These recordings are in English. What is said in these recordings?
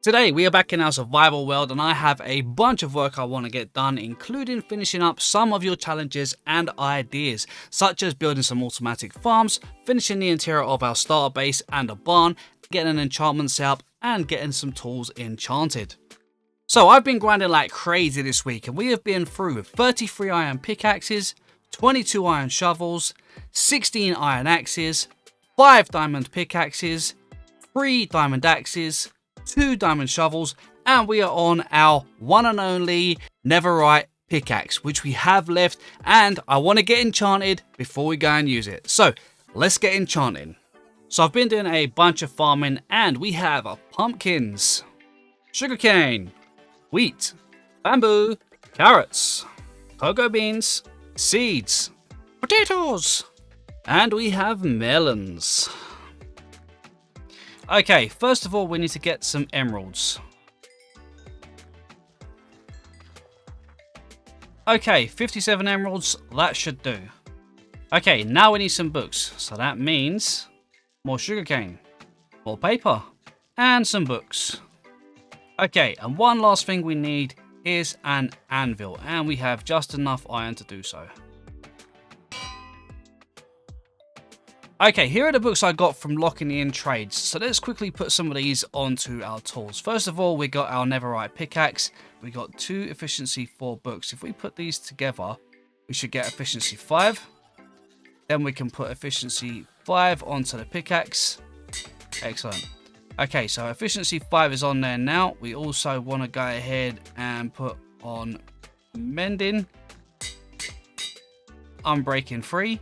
Today we are back in our survival world and I have a bunch of work I want to get done, including finishing up some of your challenges and ideas, such as building some automatic farms, finishing the interior of our starter base and a barn, getting an enchantment set up and getting some tools enchanted. So I've been grinding like crazy this week and we have been through 33 iron pickaxes, 22 iron shovels, 16 iron axes, 5 diamond pickaxes, 3 diamond axes, 2 diamond shovels, and we are on our one and only netherite pickaxe, which we have left, and I want to get enchanted before we go and use it. So let's get enchanting. So I've been doing a bunch of farming and we have pumpkins, sugarcane, wheat, bamboo, carrots, cocoa beans, seeds, potatoes, and we have melons. Okay, first of all, we need to get some emeralds. Okay, 57 emeralds, that should do. Okay, now we need some books. So that means more sugarcane, more paper, and some books. Okay, and one last thing we need is an anvil, and we have just enough iron to do so. Okay, here are the books I got from locking in trades. So let's quickly put some of these onto our tools. First of all, we got our netherite pickaxe. We got 2 efficiency 4 books. If we put these together, we should get efficiency 5. Then we can put efficiency 5 onto the pickaxe. Excellent. Okay, so efficiency 5 is on there now. We also want to go ahead and put on mending, unbreaking 3.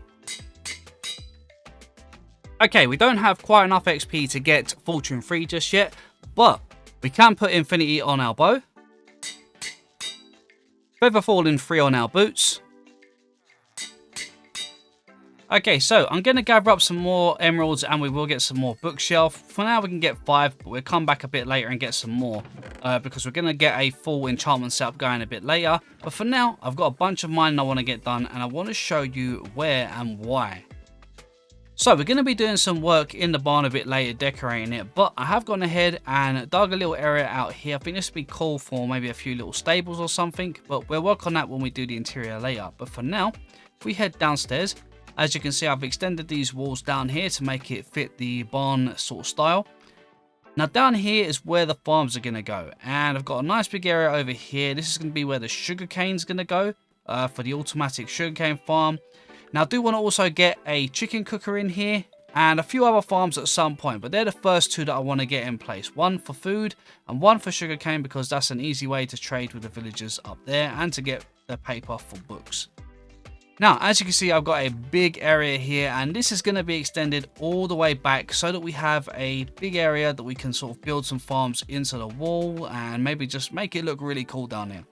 Okay, we don't have quite enough XP to get Fortune 3 just yet, but we can put Infinity on our bow, Feather Falling 3 on our boots. Okay, so I'm going to gather up some more emeralds and we will get some more bookshelf. For now we can get 5, but we'll come back a bit later and get some more because we're going to get a full enchantment setup going a bit later. But for now, I've got a bunch of mining I want to get done and I want to show you where and why. So we're going to be doing some work in the barn a bit later, decorating it, but I have gone ahead and dug a little area out here. I think this would be cool for maybe a few little stables or something, but we'll work on that when we do the interior later. But for now, if we head downstairs, as you can see, I've extended these walls down here to make it fit the barn sort of style. Now down here is where the farms are going to go, and I've got a nice big area over here. This is going to be where the sugarcane is going to go for the automatic sugarcane farm. Now I do want to also get a chicken cooker in here and a few other farms at some point, but they're the first 2 that I want to get in place. One for food and one for sugarcane, because that's an easy way to trade with the villagers up there and to get the paper for books. Now, as you can see, I've got a big area here and this is going to be extended all the way back so that we have a big area that we can sort of build some farms into the wall and maybe just make it look really cool down there.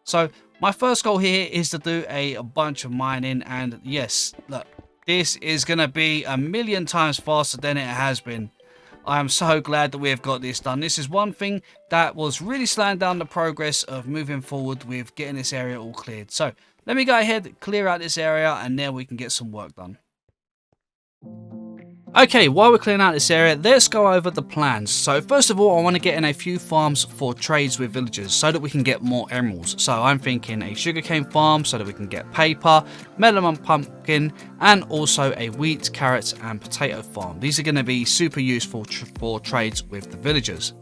So my first goal here is to do a bunch of mining, and yes, look, this is going to be a million times faster than it has been. I am so glad that we have got this done. This is one thing that was really slowing down the progress of moving forward with getting this area all cleared. So let me go ahead, clear out this area, and then we can get some work done. Okay, while we're clearing out this area, let's go over the plans. So first of all, I want to get in a few farms for trades with villagers so that we can get more emeralds. So I'm thinking a sugarcane farm so that we can get paper, melon and pumpkin, and also a wheat, carrots and potato farm. These are going to be super useful for trades with the villagers.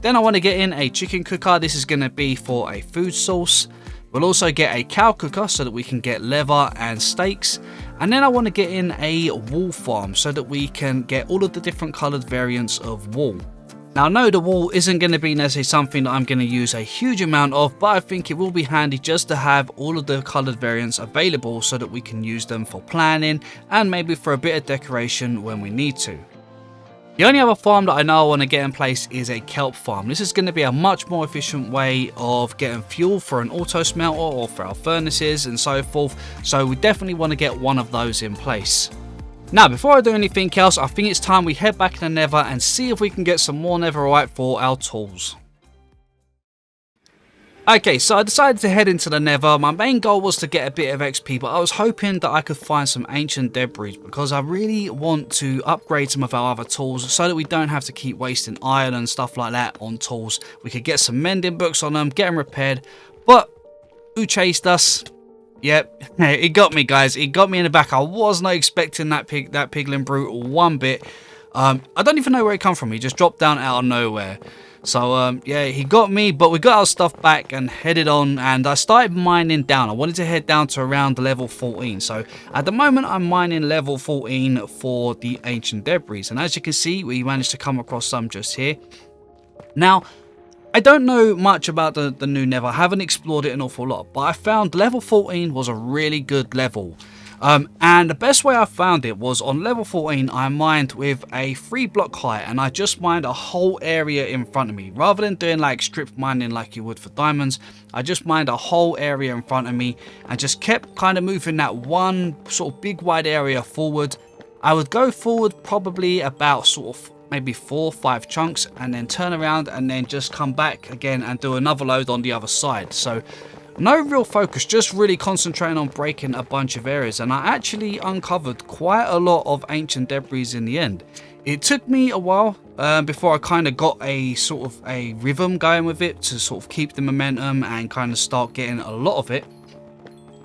Then I want to get in a chicken cooker. This is going to be for a food source. We'll also get a cow cooker so that we can get leather and steaks. And then I want to get in a wool farm so that we can get all of the different coloured variants of wool. Now I know the wool isn't going to be necessarily something that I'm going to use a huge amount of, but I think it will be handy just to have all of the coloured variants available so that we can use them for planning and maybe for a bit of decoration when we need to. The only other farm that I know I want to get in place is a kelp farm. This is going to be a much more efficient way of getting fuel for an auto smelter or for our furnaces and so forth. So we definitely want to get one of those in place. Now before I do anything else, I think it's time we head back in the nether and see if we can get some more netherite for our tools. Okay, so I decided to head into the Nether. My main goal was to get a bit of XP, but I was hoping that I could find some ancient debris because I really want to upgrade some of our other tools so that we don't have to keep wasting iron and stuff like that on tools. We could get some mending books on them, get them repaired. But who chased us? Yep, it got me, guys. It got me in the back. I was not expecting that piglin brute one bit. I don't even know where he come from. He just dropped down out of nowhere. So, yeah, he got me, but we got our stuff back and headed on, and I started mining down. I wanted to head down to around level 14. So, at the moment, I'm mining level 14 for the ancient debris. And as you can see, we managed to come across some just here. Now, I don't know much about the new Nether. I haven't explored it an awful lot, but I found level 14 was a really good level. And the best way I found it was on level 14, I mined with a 3-block height, and I just mined a whole area in front of me. Rather than doing like strip mining like you would for diamonds, I just mined a whole area in front of me and just kept kind of moving that one sort of big wide area forward. I would go forward probably about sort of maybe 4 or 5 chunks and then turn around and then just come back again and do another load on the other side. So no real focus, just really concentrating on breaking a bunch of areas, and I actually uncovered quite a lot of ancient debris in the end. It took me a while before I kind of got a sort of a rhythm going with it to sort of keep the momentum and kind of start getting a lot of it.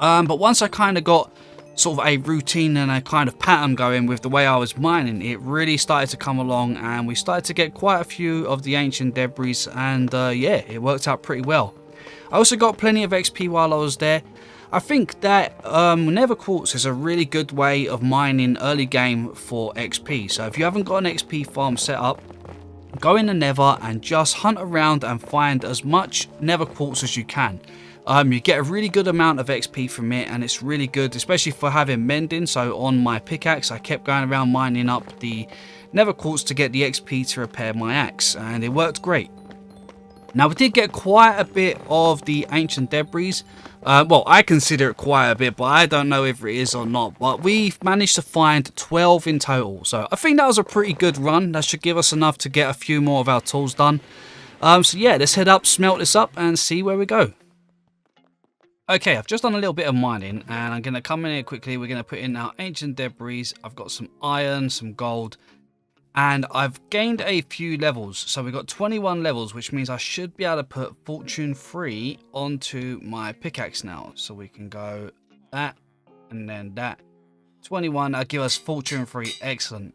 But once I kind of got sort of a routine and a kind of pattern going with the way I was mining, it really started to come along and we started to get quite a few of the ancient debris, and yeah, it worked out pretty well. I also got plenty of XP while I was there. I think that Nether Quartz is a really good way of mining early game for XP. So if you haven't got an XP farm set up, go in the Nether and just hunt around and find as much Nether Quartz as you can. You get a really good amount of XP from it, and it's really good, especially for having mending. So on my pickaxe, I kept going around mining up the Nether Quartz to get the XP to repair my axe, and it worked great. Now, we did get quite a bit of the ancient debris. Well, I consider it quite a bit, but I don't know if it is or not. But we've managed to find 12 in total. So I think that was a pretty good run. That should give us enough to get a few more of our tools done. So yeah, let's head up, smelt this up, and see where we go. Okay, I've just done a little bit of mining, and I'm going to come in here quickly. We're going to put in our ancient debris. I've got some iron, some gold, and I've gained a few levels. So we've got 21 levels, which means I should be able to put Fortune 3 onto my pickaxe now. So we can go that and then that. 21, that'll give us Fortune 3. Excellent.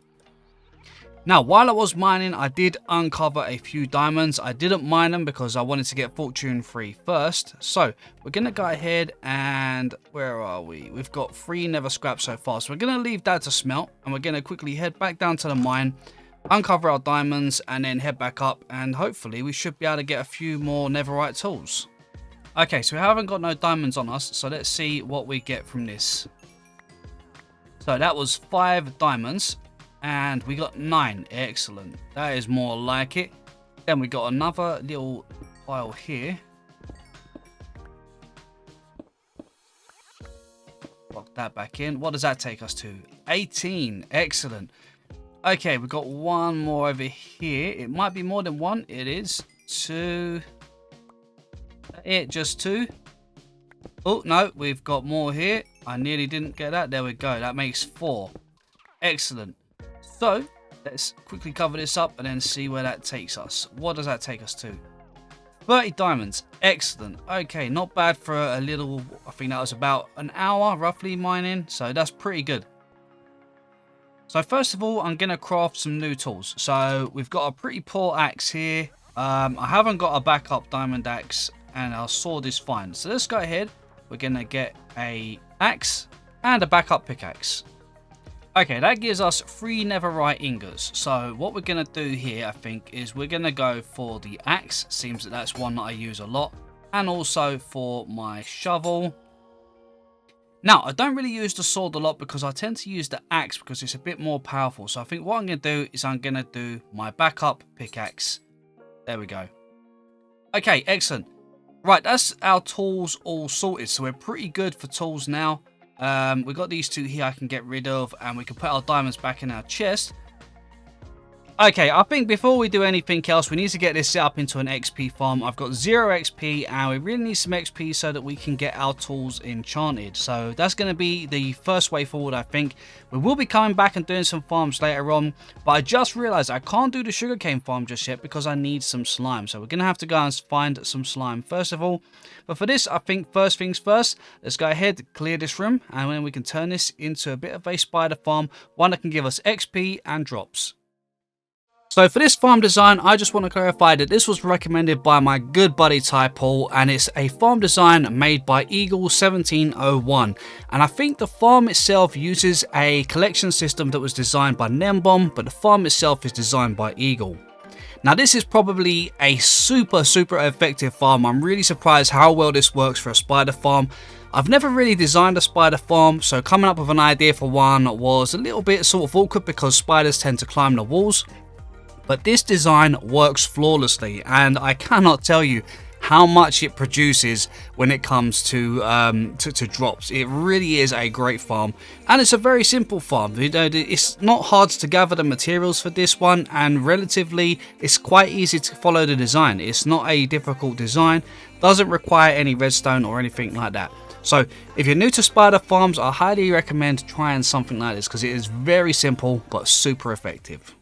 Now, while I was mining, I did uncover a few diamonds. I didn't mine them because I wanted to get Fortune 3 first. So we're going to go ahead and where are we? We've got 3 nether scraps so far. So we're going to leave that to smelt, and we're going to quickly head back down to the mine, uncover our diamonds, and then head back up. And hopefully we should be able to get a few more netherite tools. Okay, so we haven't got no diamonds on us. So let's see what we get from this. So that was 5 diamonds. And we got 9. Excellent. That is more like it. Then we got another little pile here. Lock that back in. What does that take us to? 18. Excellent. Okay, we've got one more over here. It might be more than one. It is 2. Just 2. Oh, no. We've got more here. I nearly didn't get that. There we go. That makes 4. Excellent. So, let's quickly cover this up and then see where that takes us. What does that take us to? 30 diamonds. Excellent. Okay, not bad for a little, I think that was about an hour roughly mining. So, that's pretty good. So, first of all, I'm going to craft some new tools. So, we've got a pretty poor axe here. I haven't got a backup diamond axe, and our sword is fine. So, let's go ahead. We're going to get a axe and a backup pickaxe. Okay, that gives us 3 netherite ingots. So what we're going to do here, I think, is we're going to go for the axe. Seems that that's one that I use a lot. And also for my shovel. Now, I don't really use the sword a lot because I tend to use the axe because it's a bit more powerful. So I think what I'm going to do is I'm going to do my backup pickaxe. There we go. Okay, excellent. Right, that's our tools all sorted. So we're pretty good for tools now. We've got these 2 here I can get rid of, and we can put our diamonds back in our chest. Okay, I think before we do anything else, we need to get this set up into an XP farm. I've got 0 XP and we really need some XP so that we can get our tools enchanted. So that's going to be the first way forward, I think. We will be coming back and doing some farms later on, but I just realized I can't do the sugarcane farm just yet because I need some slime. So we're going to have to go and find some slime first of all. But for this, I think first things first, let's go ahead, clear this room, and then we can turn this into a bit of a spider farm, one that can give us XP and drops. So for this farm design, I just want to clarify that this was recommended by my good buddy Ty Paul, and it's a farm design made by Eagle 1701. And I think the farm itself uses a collection system that was designed by Nembomb, but the farm itself is designed by Eagle. Now this is probably a super effective farm. I'm really surprised how well this works for a spider farm. I've never really designed a spider farm, so coming up with an idea for one was a little bit sort of awkward because spiders tend to climb the walls. But this design works flawlessly, and I cannot tell you how much it produces when it comes to drops. It really is a great farm, and it's a very simple farm. You know, it's not hard to gather the materials for this one, and relatively it's quite easy to follow the design. It's not a difficult design, doesn't require any redstone or anything like that. So if you're new to spider farms, I highly recommend trying something like this because it is very simple but super effective.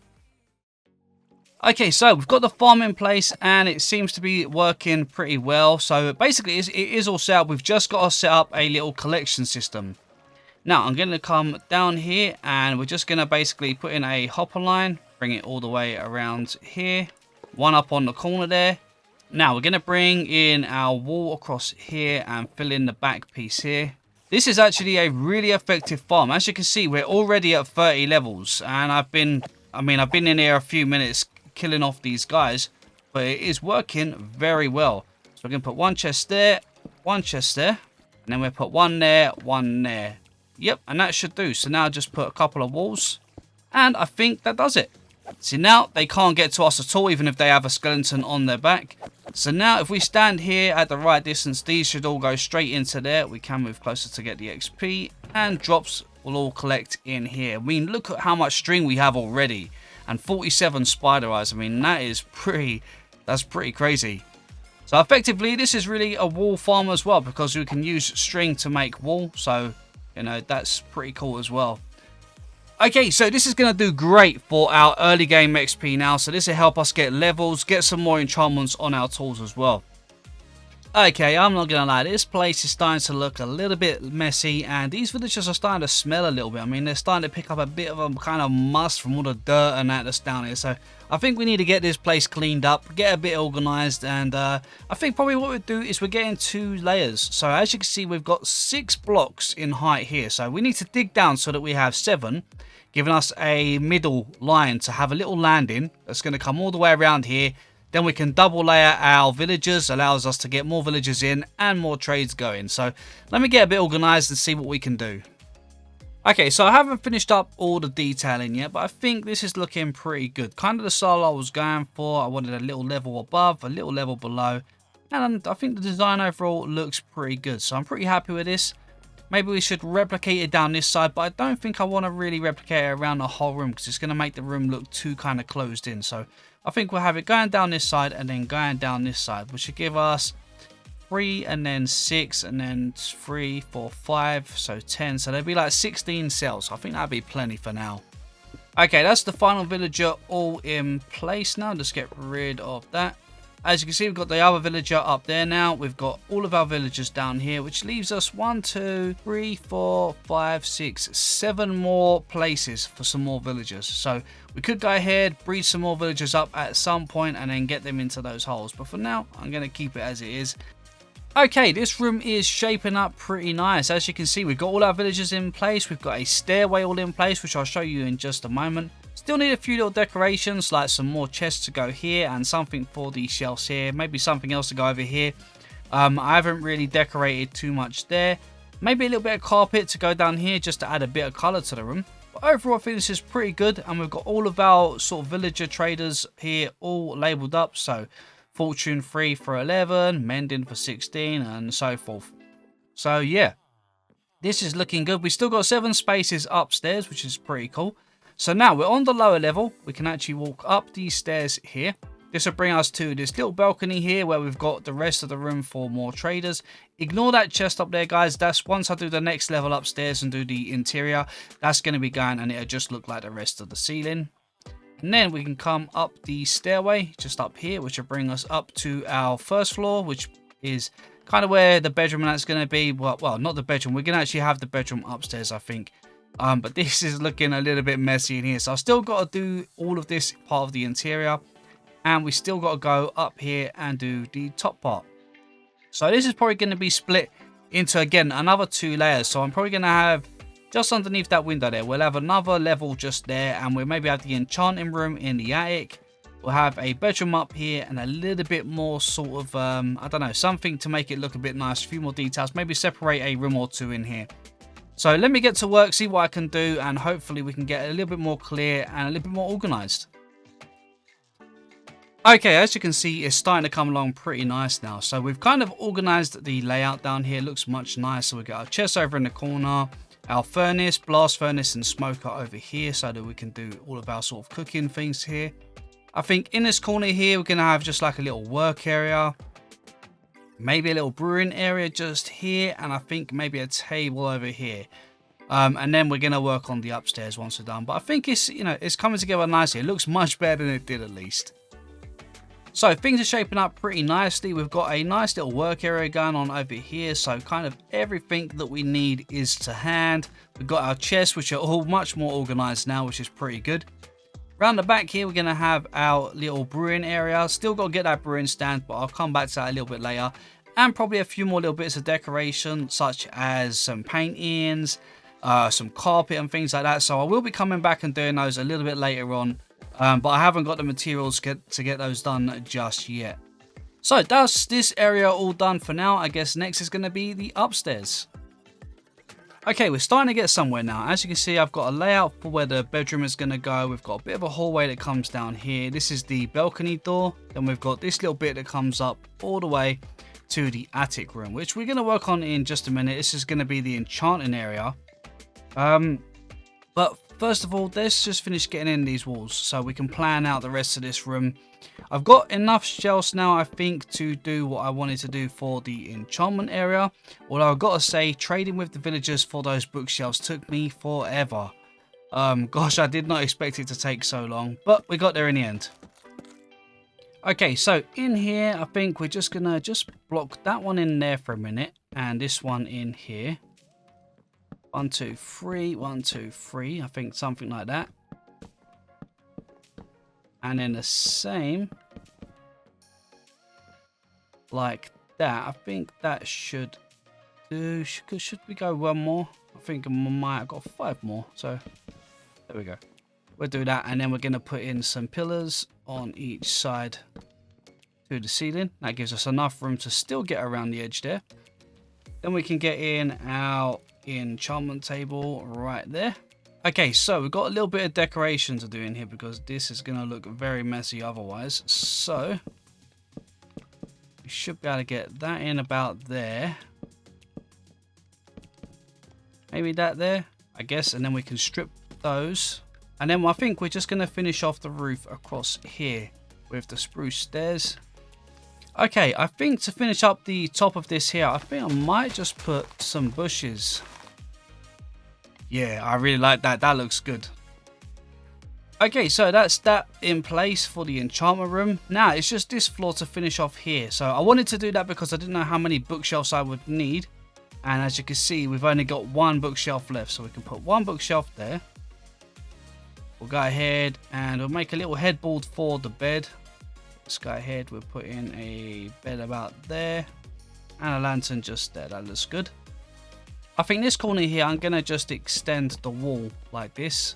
Okay, so we've got the farm in place and it seems to be working pretty well. So basically it is all set up. We've just got to set up a little collection system. Now I'm going to come down here and we're just going to basically put in a hopper line, bring it all the way around here, one up on the corner there. Now we're going to bring in our wall across here and fill in the back piece here. This is actually a really effective farm. As you can see, we're already at 30 levels and I've been in here a few minutes killing off these guys, but it is working very well. So we're going to put one chest there, and then we'll put one there, one there. Yep, and that should do. So now just put a couple of walls, and I think that does it. See, now they can't get to us at all, even if they have a skeleton on their back. So now if we stand here at the right distance, these should all go straight into there. We can move closer to get the XP, and drops will all collect in here. I mean, look at how much string we have already. And 47 spider eyes. I mean, that's pretty crazy. So effectively, this is really a wool farm as well because we can use string to make wool. So, you know, that's pretty cool as well. Okay, so this is going to do great for our early game XP now. So this will help us get levels, get some more enchantments on our tools as well. Okay, I'm not gonna lie, this place is starting to look a little bit messy and these villagers are starting to smell a little bit. I mean, they're starting to pick up a bit of a kind of must from all the dirt and that's down here. So I think we need to get this place cleaned up, get a bit organized, and I think probably what we'll do is we're getting 2 layers. So as you can see, we've got 6 blocks in height here. So we need to dig down so that we have 7, giving us a middle line to have a little landing that's going to come all the way around here. Then we can double layer our villagers, allows us to get more villagers in and more trades going. So let me get a bit organized and see what we can do. Okay, so I haven't finished up all the detailing yet, but I think this is looking pretty good. Kind of the style I was going for. I wanted a little level above, a little level below. And I think the design overall looks pretty good. So I'm pretty happy with this. Maybe we should replicate it down this side, but I don't think I want to really replicate it around the whole room because it's going to make the room look too kind of closed in. So I think we'll have it going down this side and then going down this side, which should give us 3 and then 6 and then 3, 4, 5, so 10. So there'll be like 16 cells. I think that'll be plenty for now. Okay, that's the final villager all in place now. Let's get rid of that. As you can see, we've got the other villager up there now. We've got all of our villagers down here, which leaves us 1, 2, 3, 4, 5, 6, 7 more places for some more villagers. So we could go ahead, breed some more villagers up at some point and then get them into those holes. But for now, I'm going to keep it as it is. Okay, this room is shaping up pretty nice. As you can see, we've got all our villagers in place. We've got a stairway all in place, which I'll show you in just a moment. Still need a few little decorations, like some more chests to go here and something for the shelves here. Maybe something else to go over here. I haven't really decorated too much there. Maybe a little bit of carpet to go down here just to add a bit of colour to the room. But overall, I think this is pretty good. And we've got all of our sort of villager traders here all labelled up. So fortune 3 for 11, mending for 16 and so forth. So yeah, this is looking good. We still got 7 spaces upstairs, which is pretty cool. So now we're on the lower level. We can actually walk up these stairs here. This will bring us to this little balcony here where we've got the rest of the room for more traders. Ignore that chest up there, guys. That's once I do the next level upstairs and do the interior, that's going to be going and it'll just look like the rest of the ceiling. And then we can come up the stairway just up here, which will bring us up to our first floor, which is kind of where the bedroom that's going to be. Well, not the bedroom. We're going to actually have the bedroom upstairs, I think. But this is looking a little bit messy in here. So I've still got to do all of this part of the interior. And we still got to go up here and do the top part. So this is probably going to be split into, again, another 2 layers. So I'm probably going to have just underneath that window there, we'll have another level just there. And we'll maybe have the enchanting room in the attic. We'll have a bedroom up here and a little bit more sort of, I don't know, something to make it look a bit nice. A few more details. Maybe separate a room or 2 in here. So let me get to work, see what I can do. And hopefully we can get a little bit more clear and a little bit more organized. Okay, as you can see, it's starting to come along pretty nice now. So we've kind of organized the layout down here. It looks much nicer. We've got our chest over in the corner, our furnace, blast furnace and smoker over here so that we can do all of our sort of cooking things here. I think in this corner here, we're going to have just like a little work area. Maybe a little brewing area just here. And I think maybe a table over here. And then we're going to work on the upstairs once we're done. But I think it's, you know, it's coming together nicely. It looks much better than it did at least. So things are shaping up pretty nicely. We've got a nice little work area going on over here. So kind of everything that we need is to hand. We've got our chests, which are all much more organized now, which is pretty good. Around the back here, we're going to have our little brewing area. Still got to get that brewing stand, but I'll come back to that a little bit later. And probably a few more little bits of decoration, such as some paintings, some carpet and things like that. So I will be coming back and doing those a little bit later on. But I haven't got the materials to get those done just yet. So that's this area all done for now. I guess next is going to be the upstairs. Okay, we're starting to get somewhere now. As you can see, I've got a layout for where the bedroom is going to go. We've got a bit of a hallway that comes down here. This is the balcony door. Then we've got this little bit that comes up all the way to the attic room, which we're going to work on in just a minute. This is going to be the enchanting area. But first of all, let's just finish getting in these walls so we can plan out the rest of this room. I've got enough shelves now, I think, to do what I wanted to do for the enchantment area. Although I've got to say, trading with the villagers for those bookshelves took me forever. Gosh, I did not expect it to take so long, but we got there in the end. Okay, so in here, I think we're just going to just block that one in there for a minute and this one in here. 1, 2, 3, 1, 2, 3. I think something like that. And then the same like that. I think that should do. Should we go 1 more? I think I might have got 5 more. So there we go. We'll do that. And then we're going to put in some pillars on each side to the ceiling. That gives us enough room to still get around the edge there. Then we can get in our enchantment table right there. Okay, so we've got a little bit of decoration to do in here because this is going to look very messy otherwise. So we should be able to get that in about there. Maybe that there, I guess. And then we can strip those. And then I think we're just going to finish off the roof across here with the spruce stairs. Okay, I think to finish up the top of this here, I think I might just put some bushes. Yeah, I really like that. That looks good. Okay, so that's that in place for the enchantment room. Now, it's just this floor to finish off here. So I wanted to do that because I didn't know how many bookshelves I would need. And as you can see, we've only got 1 bookshelf left. So we can put 1 bookshelf there. We'll go ahead and we'll make a little headboard for the bed. Let's go ahead. We'll put in a bed about there. And a lantern just there. That looks good. I think this corner here, I'm going to just extend the wall like this.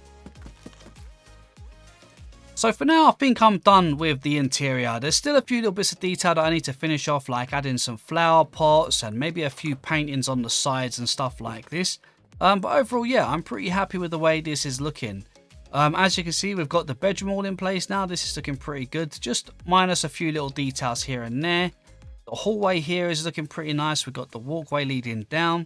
So for now, I think I'm done with the interior. There's still a few little bits of detail that I need to finish off, like adding some flower pots and maybe a few paintings on the sides and stuff like this. But overall, yeah, I'm pretty happy with the way this is looking. As you can see, we've got the bedroom all in place now. This is looking pretty good. Just minus a few little details here and there. The hallway here is looking pretty nice. We've got the walkway leading down.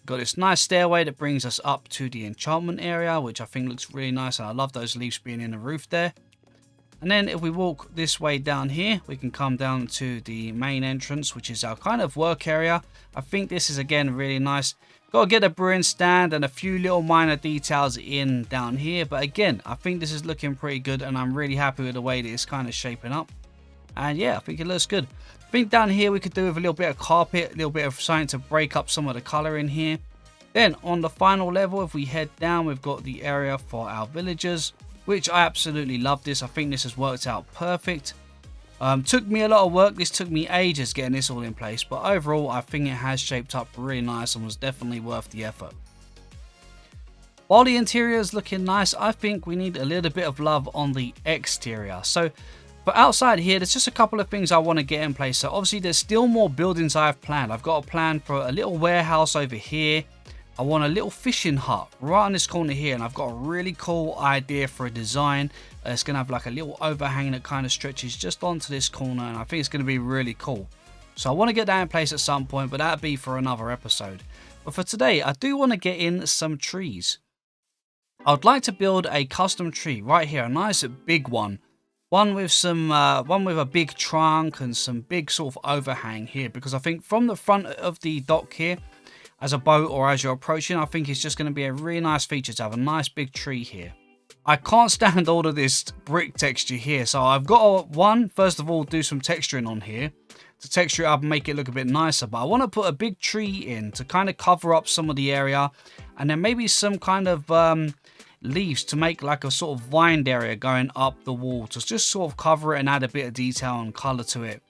Got this nice stairway that brings us up to the enchantment area, which I think looks really nice. And I love those leaves being in the roof there. And then if we walk this way down here, we can come down to the main entrance, which is our kind of work area. I think this is, again, really nice. Got to get a brewing stand and a few little minor details in down here. But again, I think this is looking pretty good, and I'm really happy with the way that it's kind of shaping up. And yeah, I think it looks good. I think down here we could do with a little bit of carpet, a little bit of something to break up some of the color in here. Then on the final level, if we head down, we've got the area for our villagers, which I absolutely love this. I think this has worked out perfect. Took me a lot of work. This took me ages getting this all in place, but overall I think it has shaped up really nice and was definitely worth the effort. While the interior is looking nice, I think we need a little bit of love on the exterior. So for outside here, there's just a couple of things I want to get in place. So obviously there's still more buildings I have planned. I've got a plan for a little warehouse over here. I want a little fishing hut right on this corner here, and I've got a really cool idea for a design. It's going to have like a little overhang that kind of stretches just onto this corner, and I think it's going to be really cool. So I want to get that in place at some point, but that'll be for another episode. But for today, I do want to get in some trees. I'd like to build a custom tree right here, a nice big one. One with a big trunk and some big sort of overhang here, because I think from the front of the dock here, as a boat or as you're approaching, I think it's just going to be a really nice feature to have a nice big tree here. I can't stand all of this brick texture here, so I've got to, first of all, do some texturing on here to texture it up and make it look a bit nicer. But I want to put a big tree in to kind of cover up some of the area, and then maybe some kind of leaves to make like a sort of vined area going up the wall to just sort of cover it and add a bit of detail and color to it.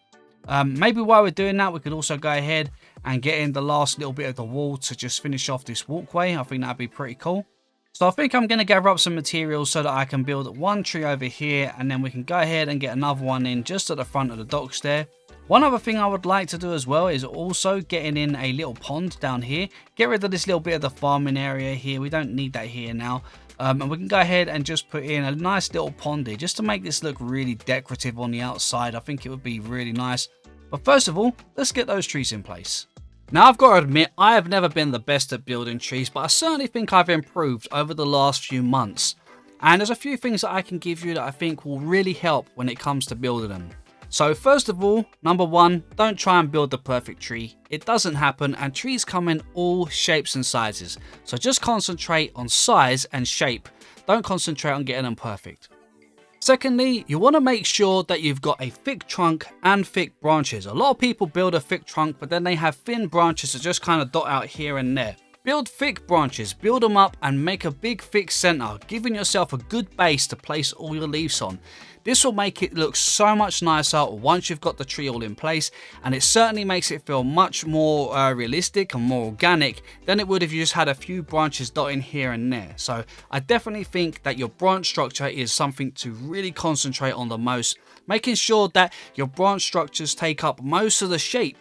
Maybe while we're doing that, we could also go ahead and get in the last little bit of the wall to just finish off this walkway. I think that'd be pretty cool. So I think I'm going to gather up some materials so that I can build one tree over here, and then we can go ahead and get another one in just at the front of the docks there. One other thing I would like to do as well is also getting in a little pond down here. Get rid of this little bit of the farming area here. We don't need that here now. And we can go ahead and just put in a nice little pond here just to make this look really decorative on the outside. I think it would be really nice. But first of all, let's get those trees in place. Now, I've got to admit, I have never been the best at building trees, but I certainly think I've improved over the last few months. And there's a few things that I can give you that I think will really help when it comes to building them. So first of all, number one, don't try and build the perfect tree. It doesn't happen, and trees come in all shapes and sizes. So just concentrate on size and shape. Don't concentrate on getting them perfect. Secondly, you want to make sure that you've got a thick trunk and thick branches. A lot of people build a thick trunk, but then they have thin branches that just kind of dot out here and there. Build thick branches, build them up and make a big thick center, giving yourself a good base to place all your leaves on. This will make it look so much nicer once you've got the tree all in place, and it certainly makes it feel much more realistic and more organic than it would if you just had a few branches dotting here and there. So I definitely think that your branch structure is something to really concentrate on the most, making sure that your branch structures take up most of the shape.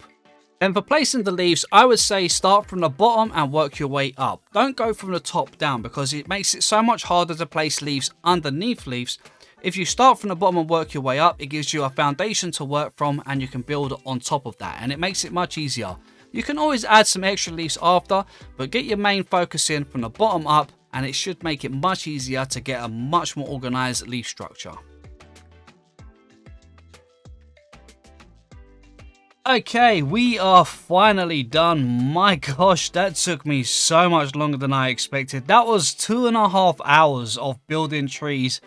And for placing the leaves, I would say start from the bottom and work your way up. Don't go from the top down, because it makes it so much harder to place leaves underneath leaves. If you start from the bottom and work your way up, it gives you a foundation to work from, and you can build on top of that, and it makes it much easier. You can always add some extra leaves after, but get your main focus in from the bottom up, and it should make it much easier to get a much more organized leaf structure. Okay, we are finally done. My gosh, that took me so much longer than I expected. That was 2.5 hours of building trees.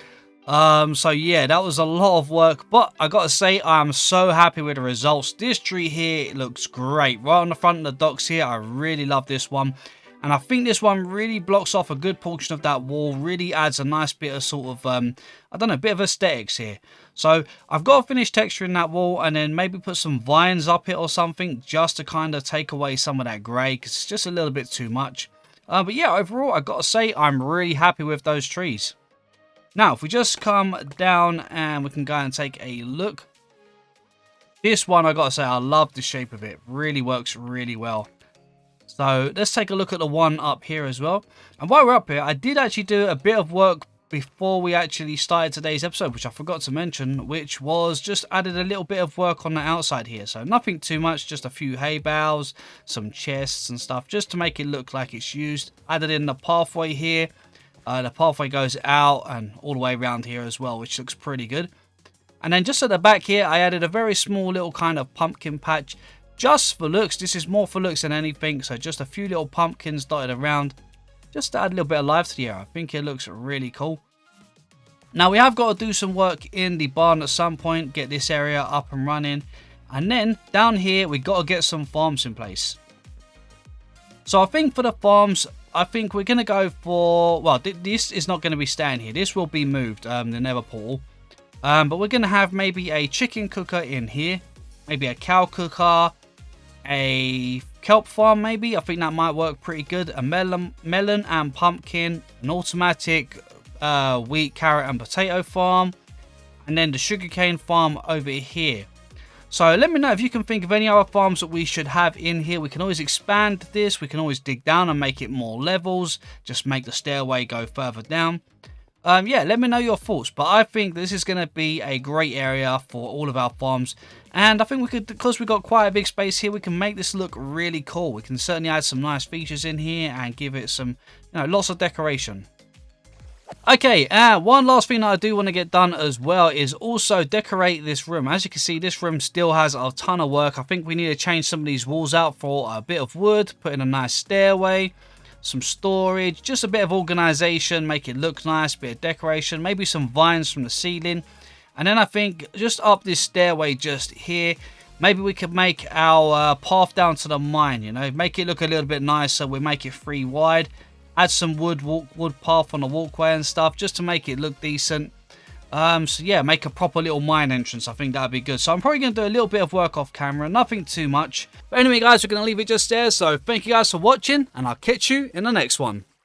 So yeah, that was a lot of work, but I gotta say, I'm so happy with the results. This tree here, it looks great. Right on the front of the docks here, I really love this one. And I think this one really blocks off a good portion of that wall, really adds a nice bit of sort of, I don't know, bit of aesthetics here. So I've got to finish texturing that wall and then maybe put some vines up it or something just to kind of take away some of that grey, because it's just a little bit too much. But yeah, overall, I've got to say, I'm really happy with those trees. Now, if we just come down and we can go and take a look. This one, I've got to say, I love the shape of it. Really works really well. So let's take a look at the one up here as well. And while we're up here, I did actually do a bit of work before we actually started today's episode, which I forgot to mention, which was just added a little bit of work on the outside here. So nothing too much, just a few hay bales, some chests and stuff, just to make it look like it's used. Added in the pathway here. The pathway goes out and all the way around here as well, which looks pretty good. And then just at the back here, I added a very small little kind of pumpkin patch, just for looks. This is more for looks than anything, so just a few little pumpkins dotted around, just to add a little bit of life to the area. I think it looks really cool. Now we have got to do some work in the barn at some point, get this area up and running. And then down here, we got to get some farms in place. So I think for the farms, I think we're going to go for, well, this is not going to be staying here. This will be moved, the nether portal. But we're going to have maybe a chicken cooker in here, maybe a cow cooker, a kelp farm maybe. I think that might work pretty good. A melon and pumpkin, an automatic wheat, carrot and potato farm, and then the sugarcane farm over here. So let me know if you can think of any other farms that we should have in here. We can always expand this. We can always dig down and make it more levels. Just make the stairway go further down. Yeah, let me know your thoughts. But I think this is going to be a great area for all of our farms. And I think we could, because we've got quite a big space here, we can make this look really cool. We can certainly add some nice features in here and give it some, lots of decoration. Okay, one last thing that I do want to get done as well is also decorate this room. As you can see, this room still has a ton of work. I think we need to change some of these walls out for a bit of wood, put in a nice stairway, some storage, just a bit of organization, make it look nice, bit of decoration, maybe some vines from the ceiling. And then I think just up this stairway just here, maybe we could make our path down to the mine, make it look a little bit nicer. We make it 3 wide. Add some wood path on the walkway and stuff, just to make it look decent. So yeah, make a proper little mine entrance. I think that'd be good. So I'm probably going to do a little bit of work off camera, nothing too much. But anyway, guys, we're going to leave it just there. So thank you guys for watching, and I'll catch you in the next one.